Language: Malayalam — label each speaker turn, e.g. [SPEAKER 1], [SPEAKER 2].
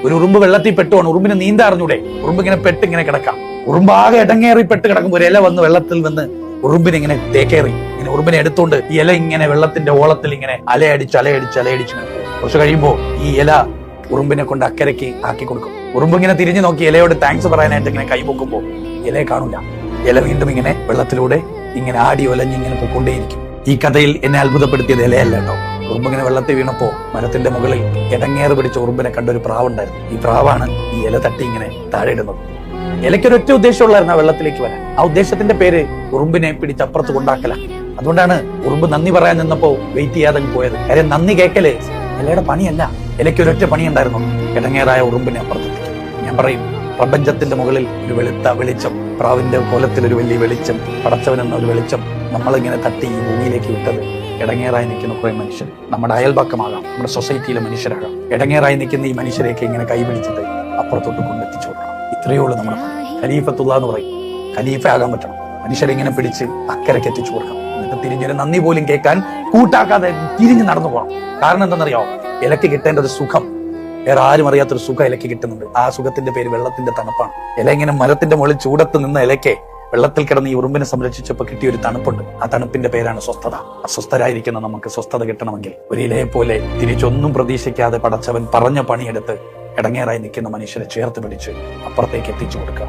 [SPEAKER 1] ഒരു ഉറുമ്പ് വെള്ളത്തിൽ പെട്ടുവാണ്. ഉറുമ്പിന് നീന്താ അറിഞ്ഞൂടെ? ഉറുമ്പ് ഇങ്ങനെ പെട്ട് ഇങ്ങനെ കിടക്കാം. ഉറുമ്പാകെ ഇടങ്ങേറി പെട്ട് കിടക്കുമ്പോൾ ഒരു ഇല വന്ന് വെള്ളത്തിൽ വന്ന് ഉറുമ്പിനെ ഇങ്ങനെ തേക്കേറി ഇങ്ങനെ ഉറുമ്പിനെ എടുത്തോണ്ട് ഈ ഇല ഇങ്ങനെ വെള്ളത്തിന്റെ ഓളത്തിൽ ഇങ്ങനെ അലയടിച്ച് കുറച്ച് കഴിയുമ്പോ ഈ ഇല ഉറുമ്പിനെ കൊണ്ട് അക്കരയ്ക്ക് ആക്കി കൊടുക്കും. ഉറുമ്പ് ഇങ്ങനെ തിരിഞ്ഞു നോക്കി ഇലയോട് താങ്ക്സ് പറയാനായിട്ട് ഇങ്ങനെ കൈ പൊക്കുമ്പോ ഇലയെ കാണൂല. ഇല വീണ്ടും ഇങ്ങനെ വെള്ളത്തിലൂടെ ഇങ്ങനെ ആടി ഒലഞ്ഞ് ഇങ്ങനെ പൊക്കൊണ്ടേയിരിക്കും. ഈ കഥയിൽ എന്നെ അത്ഭുതപ്പെടുത്തിയത് ഇലയല്ല കേട്ടോ. ഉറുമ്പ് ഇങ്ങനെ വെള്ളത്തിൽ വീണപ്പോ മരത്തിന്റെ മുകളിൽ ഇടങ്ങേറ് പിടിച്ച ഉറുമ്പിനെ കണ്ടൊരു പ്രാവുണ്ടായിരുന്നു. ഈ പ്രാവാണ് ഈ ഇല തട്ടി ഇങ്ങനെ താഴെ ഇടുന്നത്. ഇലയ്ക്കൊരൊറ്റ ഉദ്ദേശമുള്ളായിരുന്നു ആ വെള്ളത്തിലേക്ക് വരാൻ. ആ ഉദ്ദേശത്തിന്റെ പേര് ഉറുമ്പിനെ പിടിച്ചപ്പുറത്ത് കൊണ്ടാക്കല. അതുകൊണ്ടാണ് ഉറുമ്പ് നന്ദി പറയാൻ നിന്നപ്പോ വെയിറ്റ് ചെയ്യാതെ പോയത്. കാര്യം നന്ദി കേൾക്കല് ഇലയുടെ പണിയല്ല. ഇലയ്ക്കൊരൊറ്റ പണിയുണ്ടായിരുന്നു, ഇടങ്ങേറായ ഉറുമ്പിനെ അപ്പുറത്തെത്തിക്കും. ഞാൻ പറയും, പ്രപഞ്ചത്തിന്റെ മുകളിൽ ഒരു വെളുത്ത വെളിച്ചം, പ്രാവിന്റെ കോലത്തിൽ ഒരു വലിയ വെളിച്ചം, പടച്ചവനെന്ന ഒരു വെളിച്ചം നമ്മളിങ്ങനെ തട്ടി ഈ ഭൂമിയിലേക്ക് വിട്ടത് ഇടങ്ങേറായി നിൽക്കുന്ന കുറെ മനുഷ്യർ. നമ്മുടെ അയൽപക്കമാകാം, നമ്മുടെ സൊസൈറ്റിയിലെ മനുഷ്യരാകാം. ഇടങ്ങേറായി നിൽക്കുന്ന ഈ മനുഷ്യരെയൊക്കെ ഇങ്ങനെ കൈപിടിച്ചിട്ട് അപ്പുറത്തോട്ട് കൊണ്ടെത്തിച്ചു കൊടുക്കണം. ഇത്രയേ ഉള്ളൂ നമ്മുടെ ഖലീഫത്തുള്ള എന്ന് പറയും. ഖലീഫ ആകാൻ പറ്റണം. മനുഷ്യരെ ഇങ്ങനെ പിടിച്ച് അക്കരയ്ക്ക് എത്തിച്ചു കൊടുക്കണം. എന്നിട്ട് തിരിഞ്ഞൊരു നന്ദി പോലും കേൾക്കാൻ കൂട്ടാക്കാതെ തിരിഞ്ഞ് നടന്നു പോകണം. കാരണം എന്താണെന്നറിയാമോ? ഇലക്ക് കിട്ടേണ്ട ഒരു സുഖം, വേറെ ആരും അറിയാത്തൊരു സുഖം ഇലക്ക് കിട്ടുന്നുണ്ട്. ആ സുഖത്തിന്റെ പേര് വെള്ളത്തിന്റെ തണുപ്പാണ്. ഇല ഇങ്ങനെ മരത്തിന്റെ മുകളിൽ ചൂടത്ത് നിന്ന ഇലയ്ക്ക് വെള്ളത്തിൽ കിടന്ന് ഈ ഉറുമ്പിനെ സംരക്ഷിച്ചപ്പോൾ കിട്ടിയ ഒരു തണുപ്പുണ്ട്. ആ തണുപ്പിന്റെ പേരാണ് സ്വസ്ഥത. അസ്വസ്ഥരായിരിക്കുന്ന നമുക്ക് സ്വസ്ഥത കിട്ടണമെങ്കിൽ ഒരു ഇലയെ പോലെ തിരിച്ചൊന്നും പ്രതീക്ഷിക്കാതെ പടച്ചവൻ പറഞ്ഞ പണിയെടുത്ത് ഇടങ്ങേറായി നിൽക്കുന്ന മനുഷ്യരെ ചേർത്ത് പിടിച്ച് അപ്പുറത്തേക്ക് എത്തിച്ചു കൊടുക്കുക.